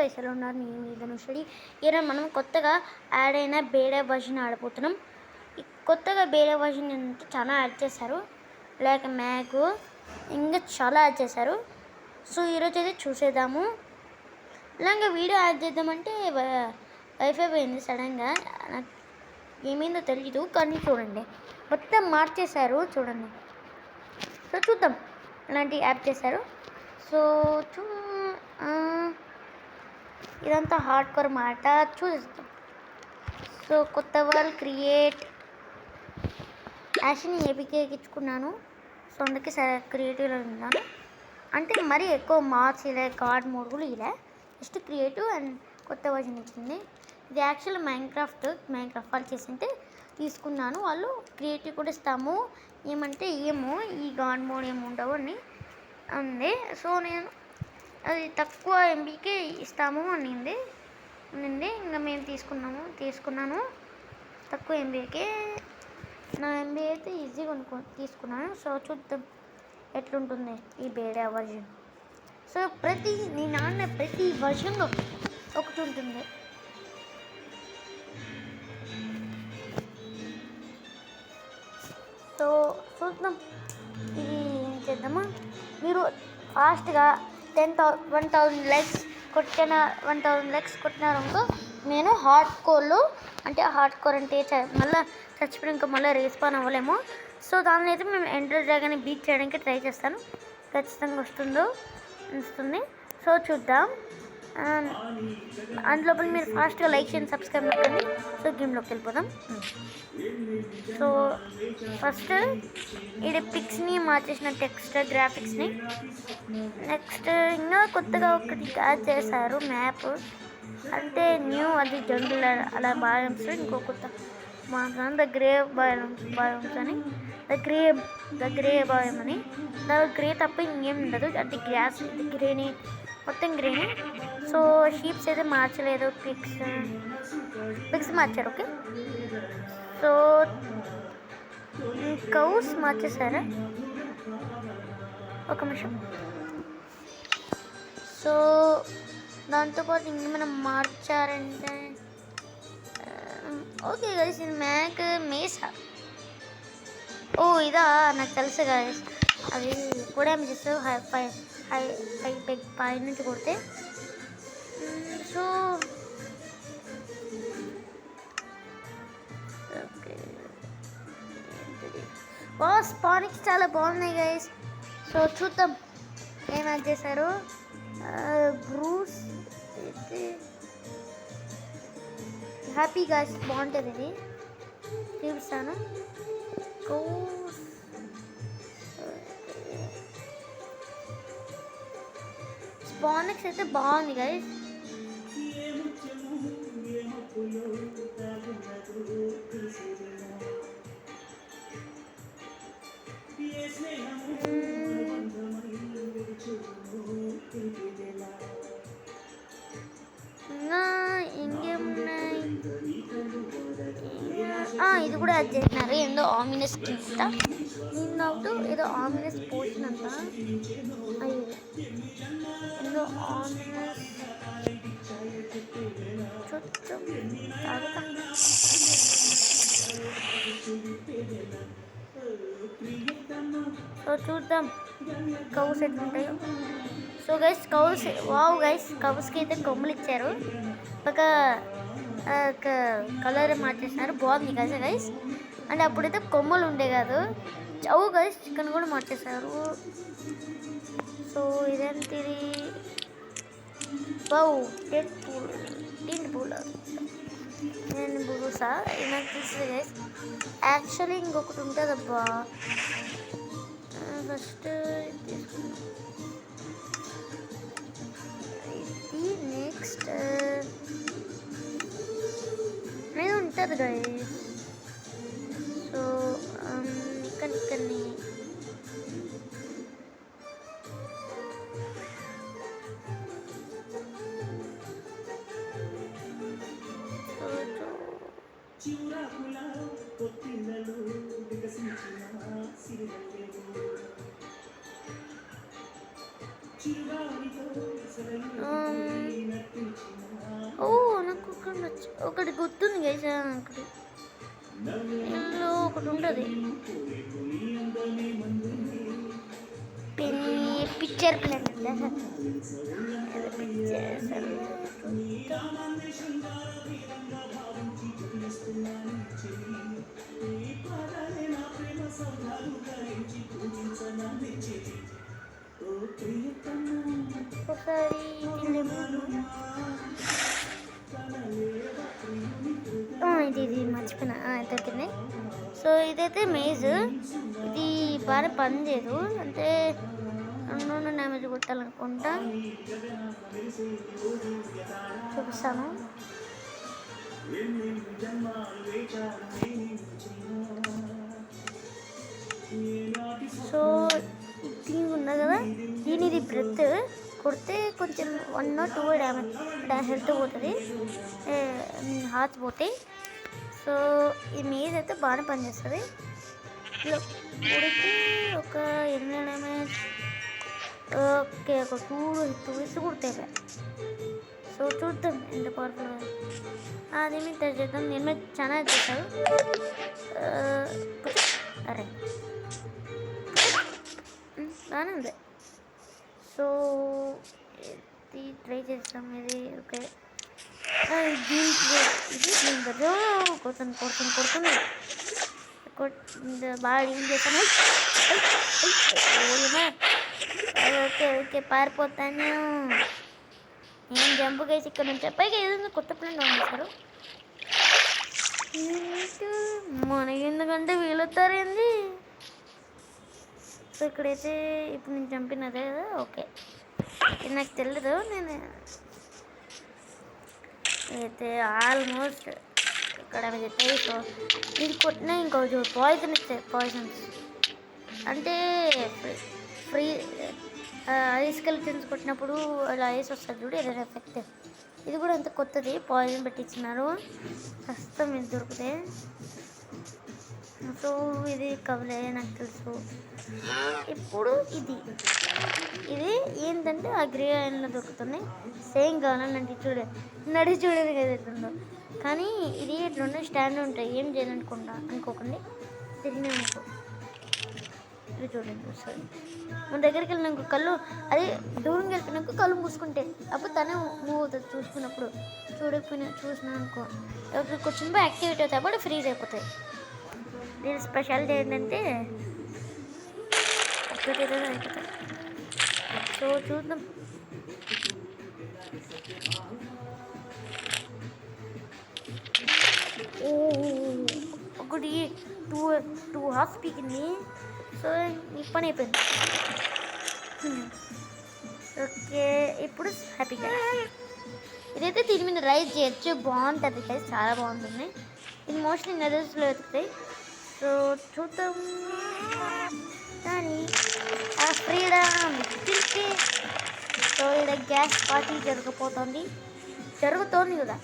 Guys ఎలా ఉన్నారు? నేను మీ ధనుషుడి. ఈరోజు మనం కొత్తగా యాడ్ అయిన బేడా వర్షన్ ఆడిపోతున్నాం. కొత్తగా బేడా వర్షన్ అంటే చాలా యాడ్ చేశారు, లైక్ మ్యాగ్ ఇంకా చాలా యాడ్ చేశారు. సో ఈరోజు అయితే చూసేద్దాము. ఇలాగ వీడియో యాడ్ చేద్దామంటే వైఫై పోయింది సడన్గా, నాకు ఏమైందో తెలీదు. కానీ చూడండి మొత్తం మార్చేశారు చూడండి. సో చూద్దాం ఇలాంటి యాడ్ చేశారు. సో ఇదంతా హార్డ్ కోర్ మాట చూస్తాం. సో కొత్త వాళ్ళు క్రియేట్ యాష్ని ఏపీకే ఎక్కించుకున్నాను. సో అందుకే సరే క్రియేటివ్లో ఉన్నాను. అంటే మరీ ఎక్కువ మార్క్స్ ఇలా కార్డ్ మోడ్ కూడా ఇలా జస్ట్ క్రియేటివ్ అండ్ కొత్త వర్షన్ ఇచ్చింది. ఇది యాక్చువల్ మైన్క్రాఫ్ట్ వాళ్ళు చేసింటే తీసుకున్నాను. వాళ్ళు క్రియేటివ్ కూడా ఇస్తాము ఏమంటే ఏమో ఈ గాడ్ మోడ్ ఏమి ఉండవు అని ఉంది. సో నేను అది తక్కువ ఎంబీకే ఇస్తాము అనింది. ఇంకా మేము తీసుకున్నాను తక్కువ ఎంబీకే. నా ఎంబీ అయితే ఈజీగా తీసుకున్నాను. సో చూద్దాం ఎట్లుంటుంది ఈ బేడా వర్షన్. సో నేను ఆడిన ప్రతి వర్షన్లో ఒకటి ఉంటుంది. సో చూద్దాం ఇది ఏం చేద్దామా. మీరు ఫాస్ట్గా 1,000 లైక్స్ కొట్టినారనుకో నేను హార్డ్ కోర్ అంటే మళ్ళీ చచ్చిపోయినాక మళ్ళీ రేస్పాన్ అవ్వలేము. సో దానిలో అయితే మేము ఎండర్ డ్రాగన్ని బీట్ చేయడానికి ట్రై చేస్తాను. ఖచ్చితంగా వస్తుంది. సో చూద్దాం. అందులోపల మీరు ఫాస్ట్గా లైక్ చేయండి, సబ్స్క్రైబ్ నొక్కండి. సో గేమ్లోకి వెళ్ళిపోదాం. సో ఫస్ట్ ఇది పిక్స్ని మార్చేసిన టెక్స్ట్ గ్రాఫిక్స్ని. నెక్స్ట్ ఇంకా కొత్తగా ఒకటి యాడ్ చేశారు మ్యాప్, అంటే న్యూ అది జంగుల్ అలా బయోమ్స్. ఇంకో కొత్త మాట్లాడు ద గ్రే బయోమ్స్ అని, ద గ్రే బయోమ్ అని. దాని గ్రే తప్ప ఇంకేం ఉండదు, అంటే గ్రాస్ గ్రేని మొత్తం గ్రేని. సో షీప్స్ అయితే మార్చలేదు, పిక్స్ మార్చారు. ఓకే సో కౌస్ మార్చేసారా ఒక నిమిషం. సో దాంతోపాటు ఇంకేమైనా మార్చారంటే ఓకే గైస్ ఇది మేసా. ఓ ఇదా నాకు తెలుసు గైస్, అది కూడా ఏం చేస్తారు హై పెగ్ పై నుంచి కొడితే. సో స్పానిక్స్ చాలా బాగున్నాయి గైస్. సో చూద్దాం ఏం యాడ్ చేశారు. బ్రూస్ హ్యాపీ గైస్ బాగుంటుంది, ఇది చూపిస్తాను. స్పానిక్స్ అయితే బాగుంది గైస్. ఇంకేమున్నాయి, ఇది కూడా యాడ్ చేసినారు. ఏందో ఆమినస్ కింద ఏదో ఆమినస్ పోషన్ అంట. ఏందో ఆమినస్ సో చూద్దాం కౌస్ ఎట్లుంటాయో. సో గైస్ కౌస్కి అయితే కొమ్ములు ఇచ్చారు, ఒక కలర్ మార్చేసినారు. బాగుంది కదా గైస్. అంటే అప్పుడైతే కొమ్మలు ఉండే కాదు. గైస్ చికెన్ కూడా మార్చేశారు. సో ఇదేంటిది నేను బురుసా నాకు తెలుసు గైస్. యాక్చువల్లీ ఇంకొకటి ఉంటుంది అబ్బా. ఫస్ట్ ఇది నెక్స్ట్ ఇది ఉంటుంది గైస్. సో కన్నీ ఒకటి గుర్తుంది గైస్, ఒకటి ఇంట్లో ఒకటి ఉంటుంది పిక్చర్ ప్లేన్ ఒకసారి ఇది మర్చిపోయినా దొరికింది. సో ఇదైతే మేజ్, ఇది బాగా పని చేయదు, అంటే 2 డ్యామేజ్ కొట్టాలనుకుంటా. చూపిస్తాను. సో దీనికి ఉన్నది కదా, దీనిది బ్రెత్ కొడితే కొంచెం 1 or 2 డ్యామేజ్ హెల్త్ పోతుంది, హార్ట్స్ పోతాయి. సో ఈ మేజ్ అయితే బాగానే పనిచేస్తుంది. ఇట్లా కొడితే ఒక 8 డ్యామేజ్, ఓకే ఒక 2 ఇస్ కొడతాయి. సో చూద్దాం ఎంత పవర్ఫుల్. అదేమి చేద్దాం, నేను చాలా చేశాను. అరే బాగానే ఉంది. సో ఇది ట్రై చేస్తాం. ఇది ఓకే, దీంట్లో కొడుతుంది బాగా ఏం చేస్తాను. ఓకే ఓకే పారిపోతాను. నేను జంపు కేసి ఇక్కడ నుంచి పైగా ఏదైనా కొత్త ప్లాన్ పంపిస్తారు మనకి, ఎందుకంటే వీళ్ళొస్తారేంది. సో ఇక్కడైతే ఇప్పుడు నేను చంపినదే కదా, ఓకే ఇది నాకు తెలియదు. నేను అయితే ఆల్మోస్ట్ ఇక్కడ పెట్టాయి. సో ఇది కొట్టినా ఇంకో పాయిజన్ ఇస్తాయి. పాయిజన్స్ అంటే ఫ్రీ ఐస్ స్కెలిటన్స్ కొట్టినప్పుడు అలా ఐస్ వస్తుంది చూడు, ఏదైనా ఎఫెక్ట్. ఇది కూడా అంత కొత్తది, పాయిజన్ పెట్టించినారు, ప్రస్తుతం ఇది దొరికితే. సో ఇది కవలే నాకు తెలుసు. ఇప్పుడు ఇది ఏంటంటే ఆ గ్రే ఐరన్లో దొరుకుతుంది. సేమ్ కావాలంటే నడి చూడదు కదా ఎట్లుందో, కానీ ఇది ఎట్లుండే స్టాండ్ ఉంటాయి. ఏం అనుకోకండి, తిరిగినా అనుకో. ఇది చూడండి ఒకసారి. మన దగ్గరికి వెళ్ళినాక కళ్ళు, అది దూరంగా వెళ్ళిపోయినాక కళ్ళు మూసుకుంటే అప్పుడు తనే మూవ్ అవుతుంది. చూసినా అనుకో, ఎవరికి కూర్చుని యాక్టివేట్ అవుతాయి, అప్పుడు ఫ్రీజ్ అయిపోతాయి. దీని స్పెషాలిటీ ఏంటంటే ఒకటి ఏదైనా అయిపోతాయి. సో చూద్దాం. ఒకటి 2 హాఫ్ పీకింది. సో ఈ పని అయిపోయింది. ఓకే ఇప్పుడు హ్యాపీగా ఇదైతే దీని మీద రైజ్ చేయొచ్చు, బాగుంటుంది కదా, చాలా బాగుంటుంది. ఇది మోస్ట్లీ నెదర్స్లో వెతుకుతాయి. సో చూద్దాం. కానీ ఆ ఫ్రీడమ్ తిరిగి. సో ఇక్కడ గ్యాస్ పార్టీ జరుగుతోంది కదా.